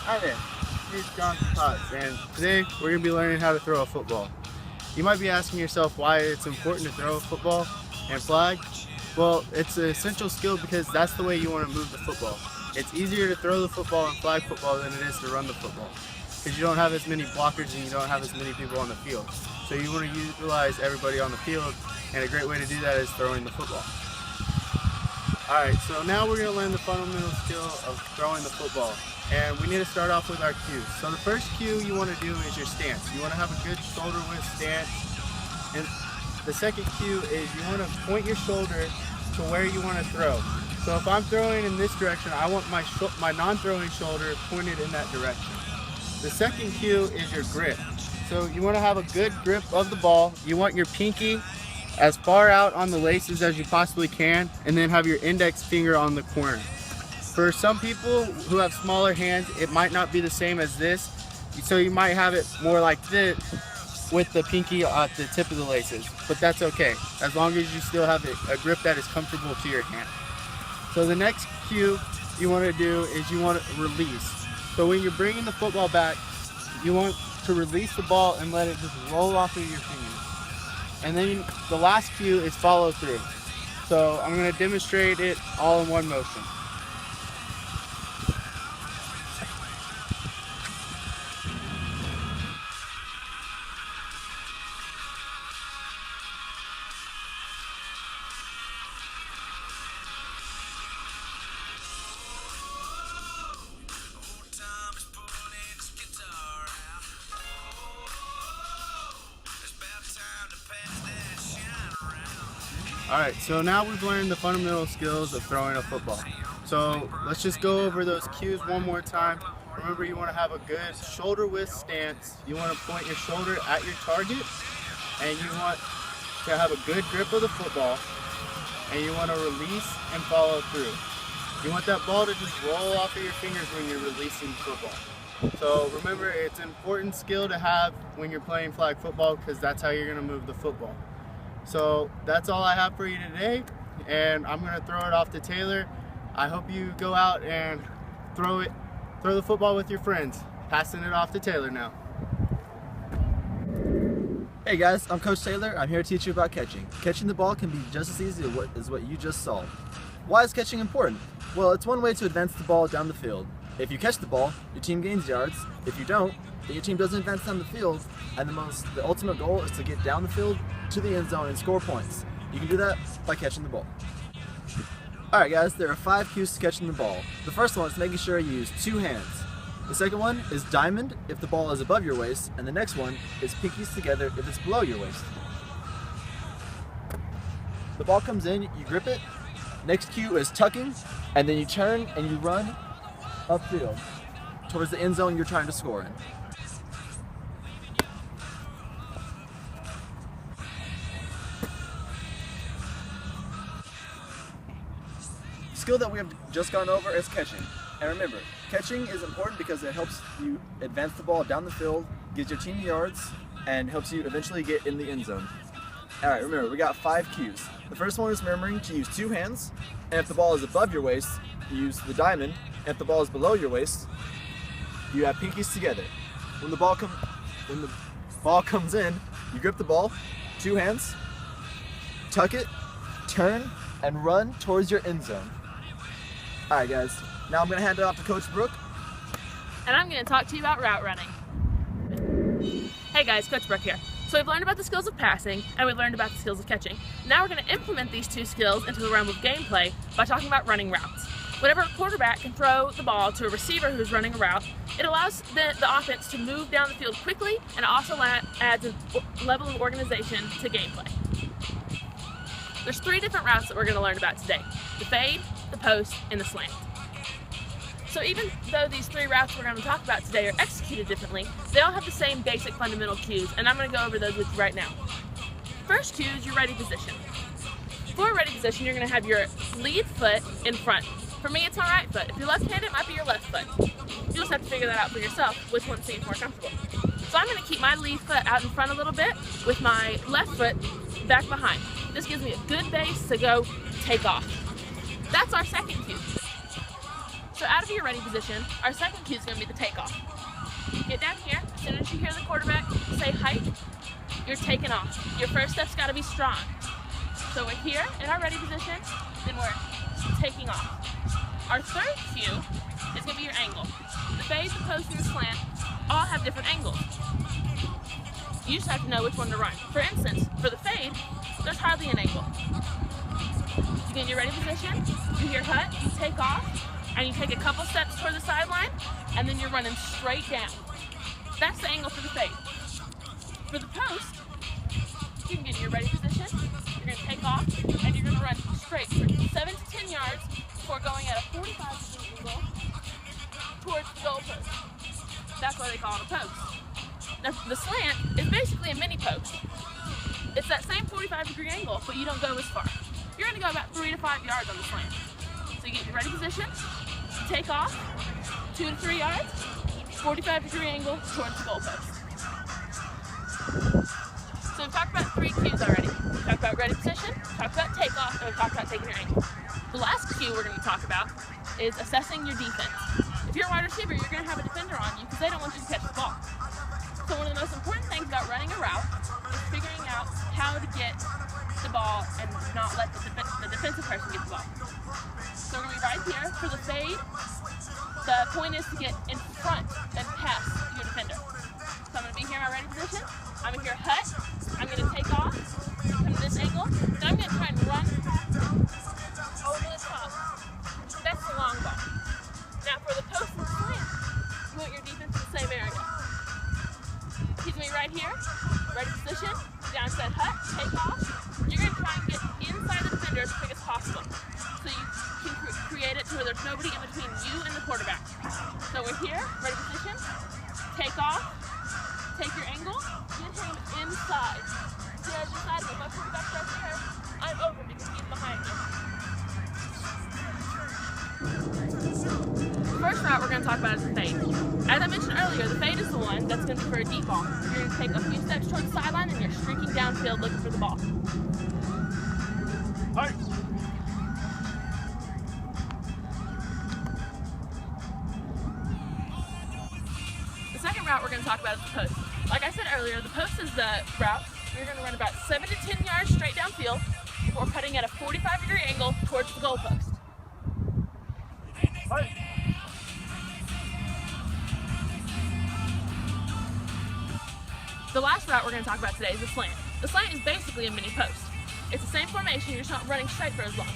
Hi there, here's John Potts, and today we're going to be learning how to throw a football. You might be asking yourself why it's important to throw a football and flag. Well, it's an essential skill because that's the way you want to move the football. It's easier to throw the football and flag football than it is to run the football because you don't have as many blockers and you don't have as many people on the field. So you want to utilize everybody on the field, and a great way to do that is throwing the football. Alright, so now we're going to learn the fundamental skill of throwing the football. And we need to start off with our cues. So the first cue you want to do is your stance. You want to have a good shoulder width stance. And the second cue is you want to point your shoulder to where you want to throw. So if I'm throwing in this direction, I want my non-throwing shoulder pointed in that direction. The second cue is your grip. So you want to have a good grip of the ball. You want your pinky as far out on the laces as you possibly can, and then have your index finger on the corner. For some people who have smaller hands, it might not be the same as this, so you might have it more like this with the pinky at the tip of the laces, but that's okay, as long as you still have a grip that is comfortable to your hand. So the next cue you want to do is you want to release. So when you're bringing the football back, you want to release the ball and let it just roll off of your fingers. And then the last cue is follow through. So I'm going to demonstrate it all in one motion. Alright, so now we've learned the fundamental skills of throwing a football. So let's just go over those cues one more time. Remember, you want to have a good shoulder width stance. You want to point your shoulder at your target, and you want to have a good grip of the football, and you want to release and follow through. You want that ball to just roll off of your fingers when you're releasing the football. So remember, it's an important skill to have when you're playing flag football because that's how you're going to move the football. So that's all I have for you today, and I'm going to throw it off to Taylor. I hope you go out and throw the football with your friends. Passing it off to Taylor now. Hey guys, I'm Coach Taylor. I'm here to teach you about catching. Catching the ball can be just as easy as what you just saw. Why is catching important? Well, it's one way to advance the ball down the field. If you catch the ball, your team gains yards. If you don't, then your team doesn't advance down the field, and the ultimate goal is to get down the field to the end zone and score points. You can do that by catching the ball. Alright guys, there are 5 cues to catching the ball. The first one is making sure you use 2 hands. The second one is diamond if the ball is above your waist, and the next one is pinkies together if it's below your waist. The ball comes in, you grip it. Next cue is tucking, and then you turn and you run upfield towards the end zone you're trying to score in. Skill that we have just gone over is catching. And remember, catching is important because it helps you advance the ball down the field, gives your team yards, and helps you eventually get in the end zone. Alright, remember, we got 5 cues. The first one is remembering to use 2 hands, and if the ball is above your waist, you use the diamond, and if the ball is below your waist, you have pinkies together. When the ball comes in, you grip the ball, 2 hands, tuck it, turn, and run towards your end zone. Alright guys, now I'm going to hand it off to Coach Brooke. And I'm going to talk to you about route running. Hey guys, Coach Brooke here. So we've learned about the skills of passing, and we've learned about the skills of catching. Now we're going to implement these 2 skills into the realm of gameplay by talking about running routes. Whenever a quarterback can throw the ball to a receiver who's running a route, it allows the offense to move down the field quickly, and it also adds a level of organization to gameplay. There's 3 different routes that we're going to learn about today: the fade, the post, and the slant. So even though these 3 routes we're going to talk about today are executed differently, they all have the same basic fundamental cues, and I'm going to go over those with you right now. First cue is your ready position. For a ready position, you're going to have your lead foot in front. For me, it's my right foot. If you're left-handed, it might be your left foot. You just have to figure that out for yourself, which one seems more comfortable. So I'm going to keep my lead foot out in front a little bit with my left foot back behind. This gives me a good base to go take off. That's our second cue. So out of your ready position, our second cue is going to be the takeoff. Get down here. As soon as you hear the quarterback say hike, you're taking off. Your first step's got to be strong. So we're here in our ready position, then we're taking off. Our third cue is going to be your angle. The fade, the post, and the slant all have different angles. You just have to know which one to run. For instance, for the fade, there's hardly an angle. You get in your ready position, you hear hut, you take off, and you take a couple steps toward the sideline, and then you're running straight down. That's the angle for the fade. For the post, you can get in your ready position, you're going to take off, and you're going to run straight for 7 to 10 yards before going at a 45-degree angle towards the goal post. That's why they call it a post. Now, the slant is basically a mini post. It's that same 45-degree angle, but you don't go as far. You're going to go about 3 to 5 yards on the slant. So you get your ready position, take off, 2 to 3 yards, 45-degree angle towards the goal post. So we've talked about 3 cues already. We've talked about ready position, talked about takeoff, and we've talked about taking your angle. The last cue we're going to talk about is assessing your defense. If you're a wide receiver, you're going to have a defender on you because they don't want you to catch the ball. So one of the most important things about running a route is figuring out how to get the ball and not let the defensive person get the ball. So we're going to be right here for the fade. The point is to get in front and past your defender. So I'm going to be here in my ready position. I'm going to hear hut. I'm going to take off, come to this angle. Then I'm going to try and run over the top. That's the long ball. Now for the post and slant, you want your defense in the same area. He's going to be right here, ready position, down to that hut, take off. You're going to try and get inside the defender as quick as possible. So you can create it to where there's nobody in between you and the quarterback. So we're here, ready position, take off, take your angle, get him inside. See as you decide, if my quarterback's right here, I'm over because he's behind me. The first route we're going to talk about is the fade. As I mentioned earlier, the fade is the one that's going to be for a deep ball. You're going to take a few steps towards the sideline and you're streaking downfield looking for the ball. All right. The second route we're going to talk about is the post. Like I said earlier, the post is the route you're going to run about 7 to 10 yards straight downfield before cutting at a 45-degree angle towards the goal post. All right. The last route we're going to talk about today is the slant. The slant is basically a mini post. It's the same formation, you're just not running straight for as long.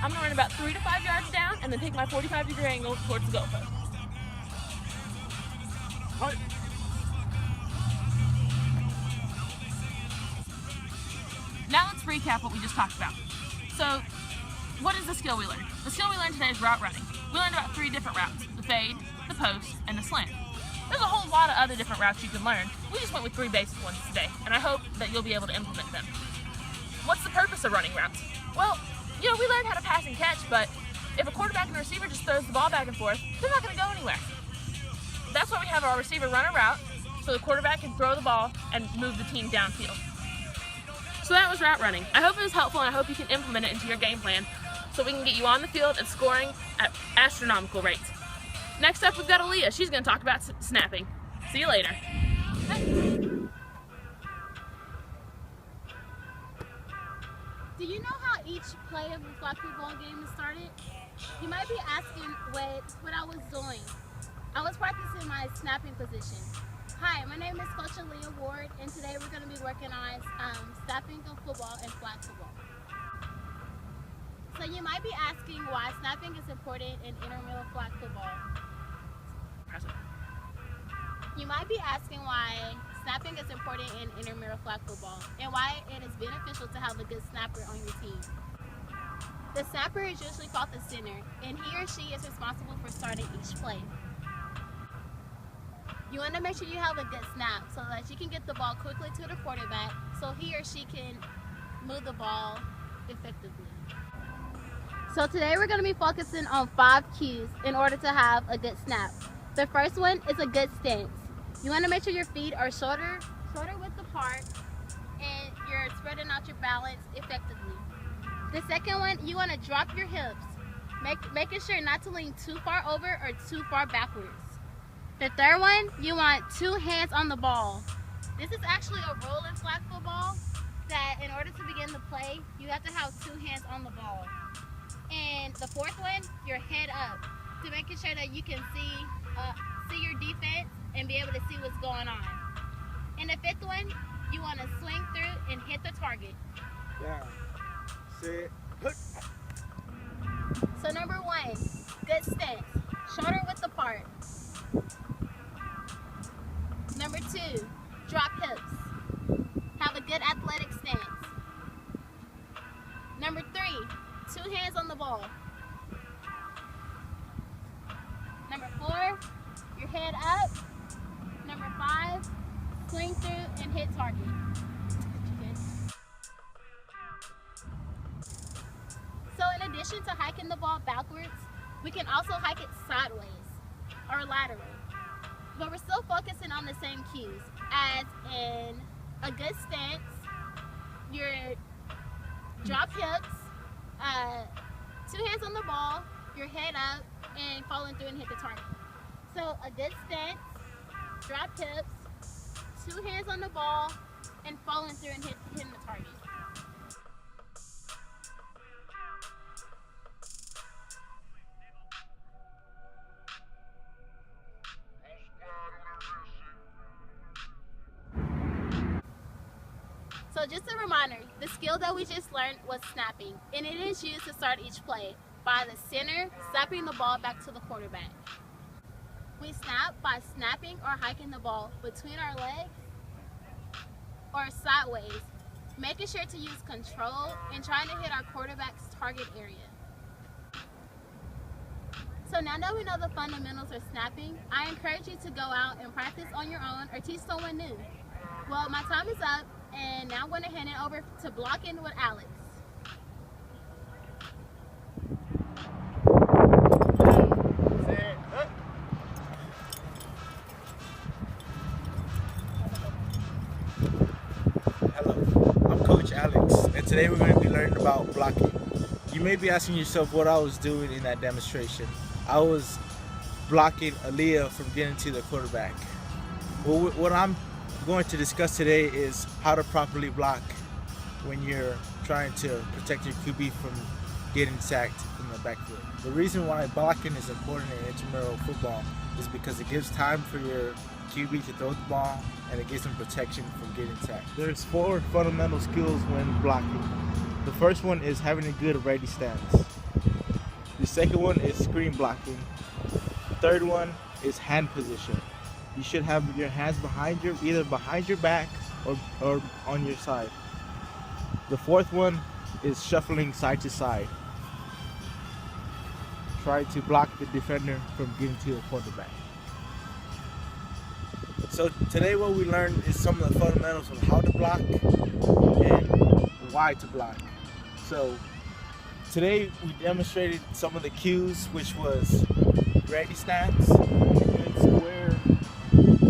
I'm going to run about 3 to 5 yards down and then take my 45-degree angle towards the goal post. All right. Now let's recap what we just talked about. So, what is the skill we learned? The skill we learned today is route running. We learned about 3 different routes: the fade, the post, and the slant. There's a whole lot of other different routes you can learn. We just went with 3 basic ones today, and I hope that you'll be able to implement them. What's the purpose of running routes? Well, we learned how to pass and catch, but if a quarterback and a receiver just throws the ball back and forth, they're not going to go anywhere. That's why we have our receiver run a route, so the quarterback can throw the ball and move the team downfield. So that was route running. I hope it was helpful, and I hope you can implement it into your game plan so we can get you on the field and scoring at astronomical rates. Next up, we've got Aaliyah. She's going to talk about snapping. See you later. Do you know how each play of a flag football game is started? You might be asking what I was doing. I was practicing my snapping position. Hi, my name is Coach Aaliyah Ward, and today we're going to be working on snapping of football and flag football. So you might be asking why snapping is important in intramural flag football. You might be asking why snapping is important in intramural flag football and why it is beneficial to have a good snapper on your team. The snapper is usually called the center, and he or she is responsible for starting each play. You want to make sure you have a good snap so that you can get the ball quickly to the quarterback so he or she can move the ball effectively. So today we're going to be focusing on 5 cues in order to have a good snap. The first one is a good stance. You want to make sure your feet are shoulder width apart and you're spreading out your balance effectively. The second one, you want to drop your hips. making sure not to lean too far over or too far backwards. The third one, you want 2 hands on the ball. This is actually a rule in flag football that in order to begin the play, you have to have 2 hands on the ball. And the fourth one, your head up, to making sure that you can see your defense and be able to see what's going on. And the fifth one, you want to swing through and hit the target. Yeah. Sit. Hook. So number 1, good stance, shoulder width apart. Number 2, drop hips, have a good athletic stance. Number 3, 2 hands on the ball. Number 4, your head up. Number 5, swing through and hit target. So in addition to hiking the ball backwards, we can also hike it sideways or lateral. But we're still focusing on the same cues as in a good stance, your drop hips, 2 hands on the ball, your head up, and following through and hit the target. So a good stance, drop hips, 2 hands on the ball, and following through and hitting the target. So just a reminder, the skill that we just learned was snapping, and it is used to start each play by the center snapping the ball back to the quarterback. We snap by snapping or hiking the ball between our legs or sideways, making sure to use control and trying to hit our quarterback's target area. So now that we know the fundamentals of snapping, I encourage you to go out and practice on your own or teach someone new. Well, my time is up, and now I'm going to hand it over to blocking with Alex. Hello, I'm Coach Alex, and today we're going to be learning about blocking. You may be asking yourself what I was doing in that demonstration. I was blocking Aaliyah from getting to the quarterback. Well, what I'm going to discuss today is how to properly block when you're trying to protect your QB from getting sacked from the backfield. The reason why blocking is important in intramural football is because it gives time for your QB to throw the ball and it gives them protection from getting sacked. There's 4 fundamental skills when blocking. The first one is having a good ready stance. The second one is screen blocking. The third one is hand position. You should have your hands either behind your back or on your side. The fourth one is shuffling side to side. Try to block the defender from getting to the quarterback. So today what we learned is some of the fundamentals of how to block and why to block. So today we demonstrated some of the cues, which was ready stance, good square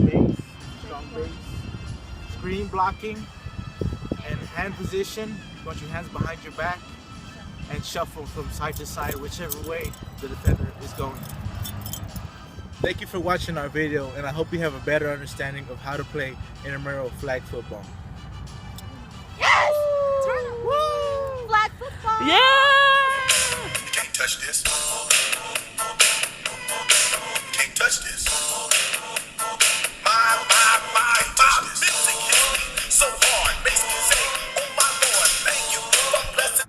base, strong base, screen blocking, and hand position. You want your hands behind your back and shuffle from side to side, whichever way the defender is going. Thank you for watching our video, and I hope you have a better understanding of how to play intramural flag football. Yes! Turn it! Woo! Flag football! Yeah! Can't touch this. Can't touch this.